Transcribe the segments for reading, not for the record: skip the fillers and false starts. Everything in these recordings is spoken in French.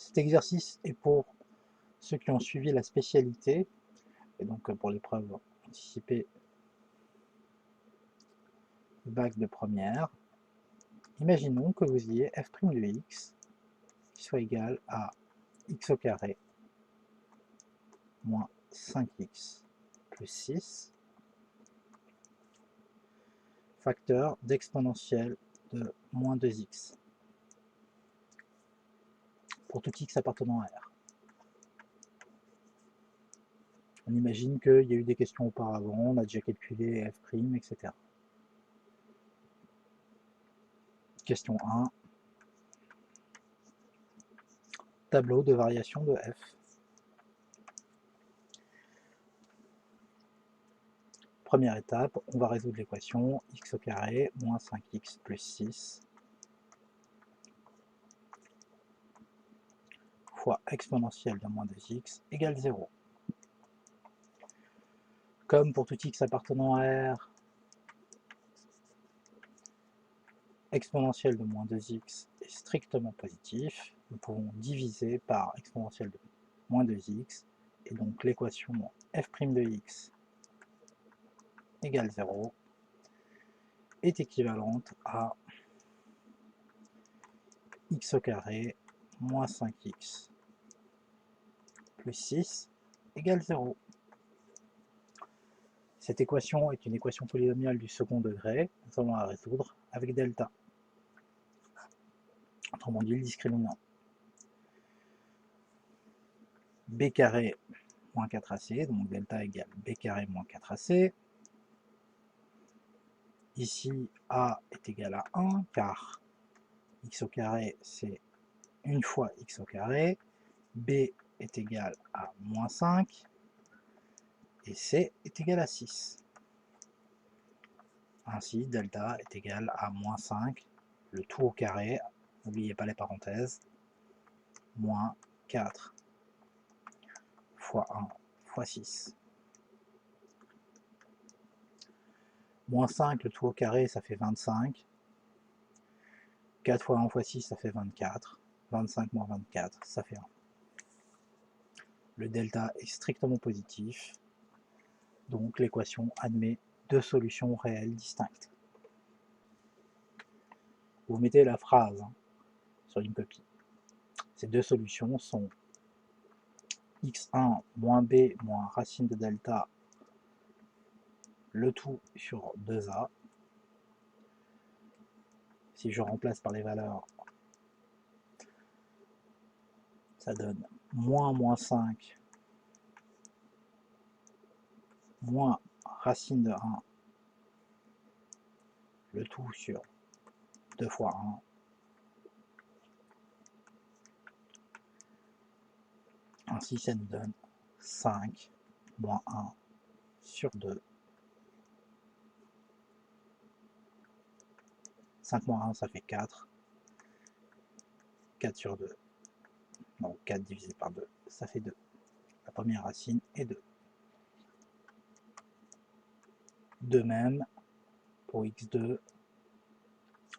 Cet exercice est pour ceux qui ont suivi la spécialité, et donc pour l'épreuve anticipée bac de première. Imaginons que vous ayez f' de x qui soit égal à x au carré moins 5x plus 6, facteur d'exponentielle de moins 2x, pour tout x appartenant à R. On imagine qu'il y a eu des questions auparavant, on a déjà calculé f', etc. Question 1. Tableau de variation de f. Première étape, on va résoudre l'équation x au carré moins 5x plus 6 fois exponentielle de moins 2x égale 0. Comme pour tout x appartenant à R, exponentielle de moins 2x est strictement positif, nous pouvons diviser par exponentielle de moins 2x, et donc l'équation f' de x égale 0 est équivalente à x au carré moins 5x plus 6 égale 0. Cette équation est une équation polynomiale du second degré, nous allons la résoudre avec delta, autrement dit le discriminant. B carré moins 4ac, donc delta égale B carré moins 4ac. Ici, A est égal à 1, car x au carré, c'est une fois x au carré. B est égal à moins 5, et C est égal à 6. Ainsi, delta est égal à moins 5, le tout au carré, n'oubliez pas les parenthèses, moins 4 fois 1 fois 6. Moins 5, le tout au carré, ça fait 25. 4 fois 1 fois 6, ça fait 24. 25 moins 24, ça fait 1. Le delta est strictement positif, donc l'équation admet deux solutions réelles distinctes. Vous mettez la phrase sur une copie. Ces deux solutions sont x1 moins b moins racine de delta, le tout sur 2a. Si je remplace par les valeurs, ça donne moins 5 moins racine de 1, le tout sur 2 fois 1. Ainsi, ça nous donne 5 moins 1 sur 2. 5 moins 1, ça fait 4. 4 sur 2. Donc 4 divisé par 2, ça fait 2. La première racine est 2. De même, pour x2,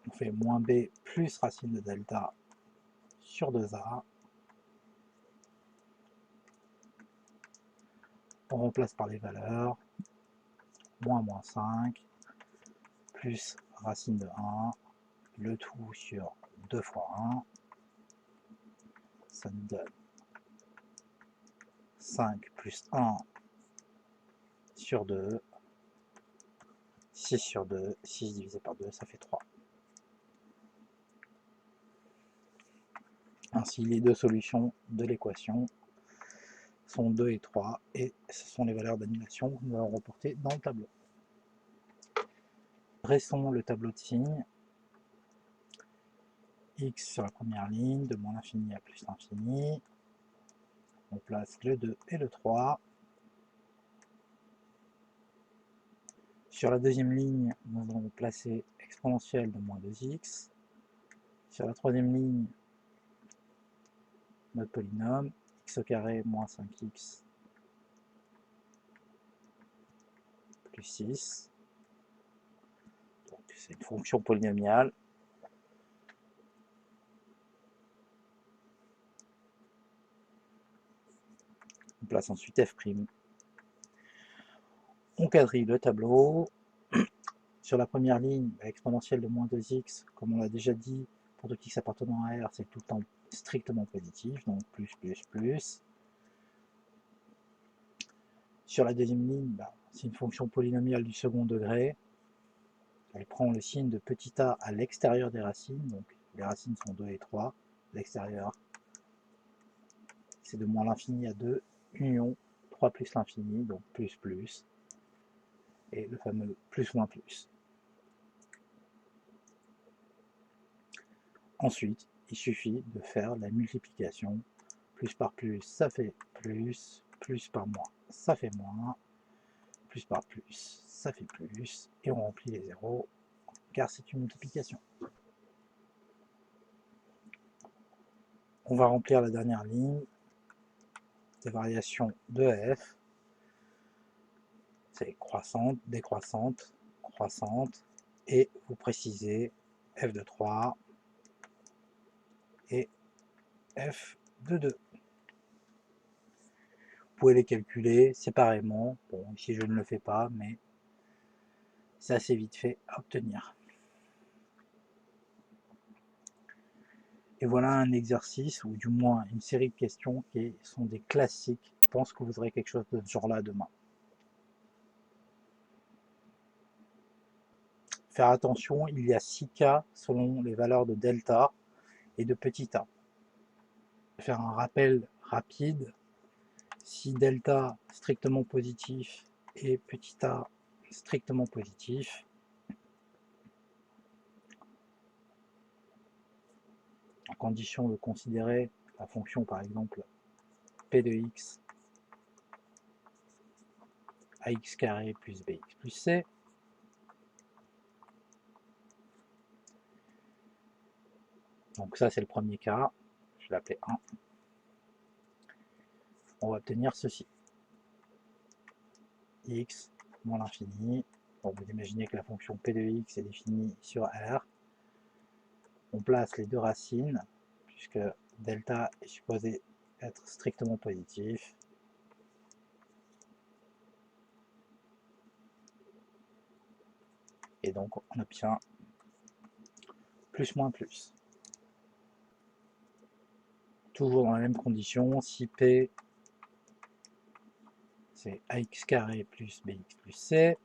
on fait moins b plus racine de delta sur 2a. On remplace par les valeurs, moins 5, plus racine de 1, le tout sur 2 fois 1, ça nous donne 5 plus 1 sur 2, 6 sur 2, 6 divisé par 2, ça fait 3. Ainsi, les deux solutions de l'équation sont 2 et 3, et ce sont les valeurs d'annulation que nous allons reporter dans le tableau. Dressons le tableau de signes. X sur la première ligne, de moins l'infini à plus l'infini. On place le 2 et le 3. Sur la deuxième ligne, nous allons placer exponentielle de moins 2x. Sur la troisième ligne, notre polynôme, x au carré moins 5x plus 6. Donc c'est une fonction polynomiale. passe ensuite f'. On quadrille le tableau. Sur la première ligne, exponentielle de moins 2x, comme on l'a déjà dit, pour tout x appartenant à R, c'est tout le temps strictement positif, donc plus, plus, plus. Sur la deuxième ligne, c'est une fonction polynomiale du second degré. Elle prend le signe de petit a à l'extérieur des racines, donc les racines sont 2 et 3, l'extérieur, c'est de moins l'infini à 2, union 3 plus l'infini, donc plus, plus, et le fameux plus, moins, plus. Ensuite, il suffit de faire la multiplication. Plus par plus, ça fait plus. Plus par moins, ça fait moins. Plus par plus, ça fait plus. Et on remplit les zéros, car c'est une multiplication. On va remplir la dernière ligne. Des variations de f. C'est croissante, décroissante, croissante. Et vous précisez f de 3 et f de 2. Vous pouvez les calculer séparément. Bon, ici je ne le fais pas, mais c'est assez vite fait à obtenir. Et voilà un exercice, ou du moins une série de questions qui sont des classiques. Je pense que vous aurez quelque chose de ce genre-là demain. Faire attention, il y a 6 cas selon les valeurs de delta et de petit a. Faire un rappel rapide. Si delta strictement positif et petit a strictement positif, en condition de considérer la fonction par exemple p de x ax carré plus bx plus c, donc ça c'est le premier cas, je vais l'appeler 1, on va obtenir ceci. X moins l'infini, donc vous imaginez que la fonction p de x est définie sur R, on place les deux racines, puisque delta est supposé être strictement positif, et donc on obtient plus moins plus. Toujours dans la même condition, si P c'est ax carré plus bx plus c,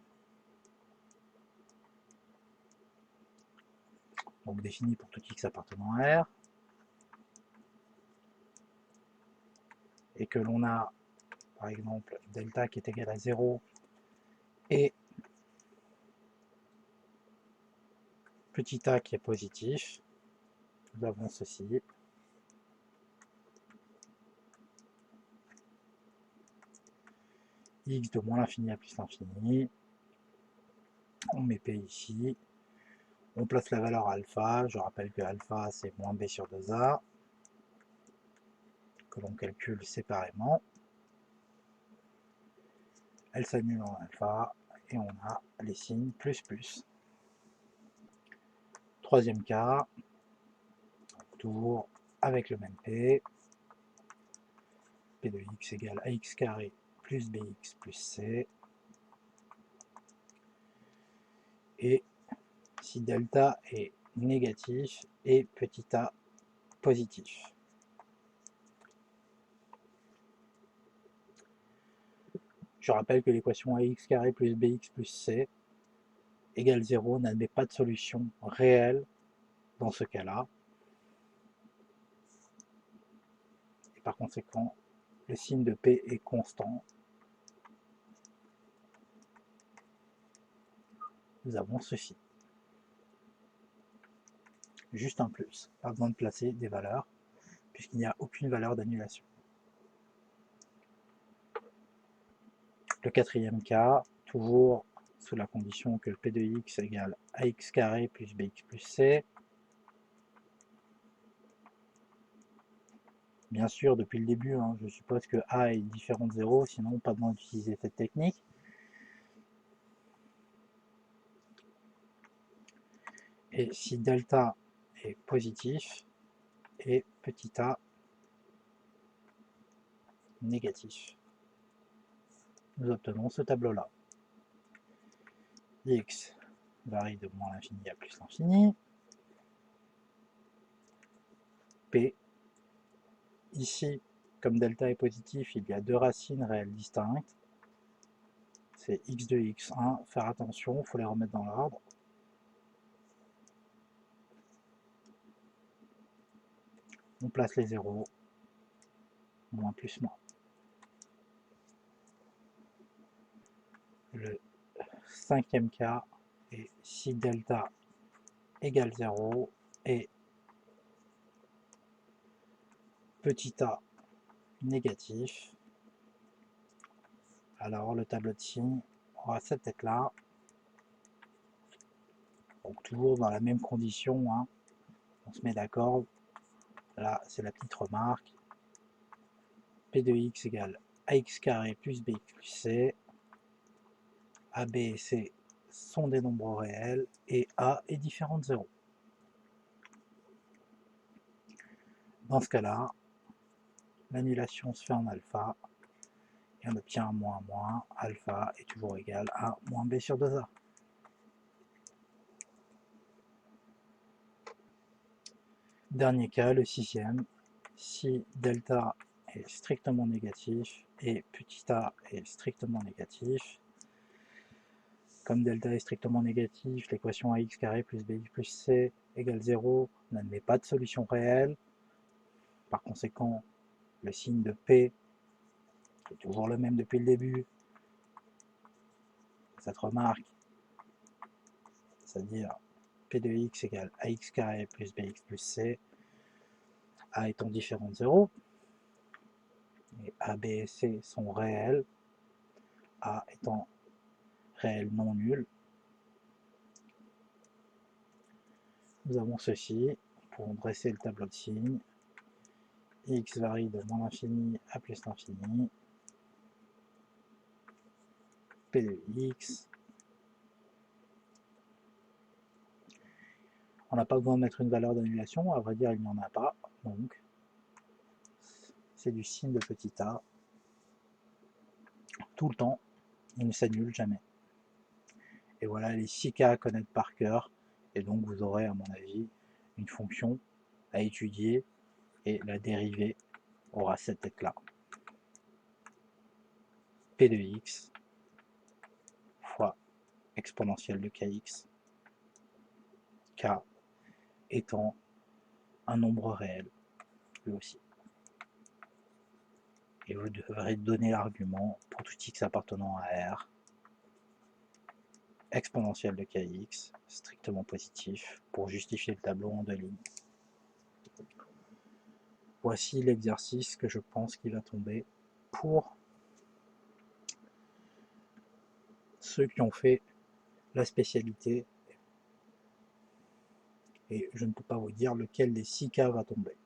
donc défini pour tout x appartenant à R, et que l'on a par exemple delta qui est égal à 0 et petit a qui est positif, nous avons ceci. X de moins l'infini à plus l'infini, on met P ici, on place la valeur alpha, je rappelle que alpha c'est moins b sur 2a, que l'on calcule séparément, elle s'annule en alpha, et on a les signes plus plus. Troisième cas, toujours avec le même P, P de x égale ax carré plus bx plus c, et si delta est négatif et petit a positif. Je rappelle que l'équation ax carré plus bx plus c égale 0 n'admet pas de solution réelle dans ce cas-là. Et par conséquent, le signe de P est constant. Nous avons ceci. Juste un plus, pas besoin de placer des valeurs, puisqu'il n'y a aucune valeur d'annulation. Le quatrième cas, toujours sous la condition que P de x égale ax carré plus bx plus c. Bien sûr, depuis le début, je suppose que a est différent de 0, sinon pas besoin d'utiliser cette technique. Et si delta est positif et petit a négatif. nous obtenons ce tableau-là. X varie de moins l'infini à plus l'infini. P. Ici, comme delta est positif, il y a deux racines réelles distinctes. C'est x2 et x1. Faire attention, il faut les remettre dans l'ordre. On place les zéros. Moins plus moins. Le cinquième cas est si delta égale 0 et petit a négatif, alors le tableau de signes aura cette tête-là. Donc toujours dans la même condition, hein. On se met d'accord. Là, c'est la petite remarque. P de x égale ax carré plus bx plus c. A, B et C sont des nombres réels et A est différent de 0. Dans ce cas-là, l'annulation se fait en alpha et on obtient un moins moins, alpha est toujours égal à moins b sur 2a. Dernier cas, le sixième, si delta est strictement négatif et petit a est strictement négatif, comme delta est strictement négatif, l'équation ax carré plus bx plus c égale 0 n'admet pas de solution réelle. Par conséquent, le signe de P est toujours le même depuis le début. Cette remarque, c'est-à-dire P de x égale ax carré plus bx plus c, A étant différent de 0, et A, B et C sont réels, A étant réel non nul, nous avons ceci, pour dresser le tableau de signes, x varie de moins l'infini à plus l'infini, P de x. On n'a pas besoin de mettre une valeur d'annulation, à vrai dire il n'y en a pas, donc c'est du signe de petit a, tout le temps, il ne s'annule jamais. Et voilà les 6 cas à connaître par cœur, et donc vous aurez à mon avis une fonction à étudier, et la dérivée aura cette tête-là. P de x fois exponentielle de kx, k étant un nombre réel, lui aussi. Et vous devrez donner l'argument pour tout x appartenant à R, exponentielle de kx, strictement positif, pour justifier le tableau en deux lignes. Voici l'exercice que je pense qu'il va tomber pour ceux qui ont fait la spécialité, et je ne peux pas vous dire lequel des 6 cas va tomber.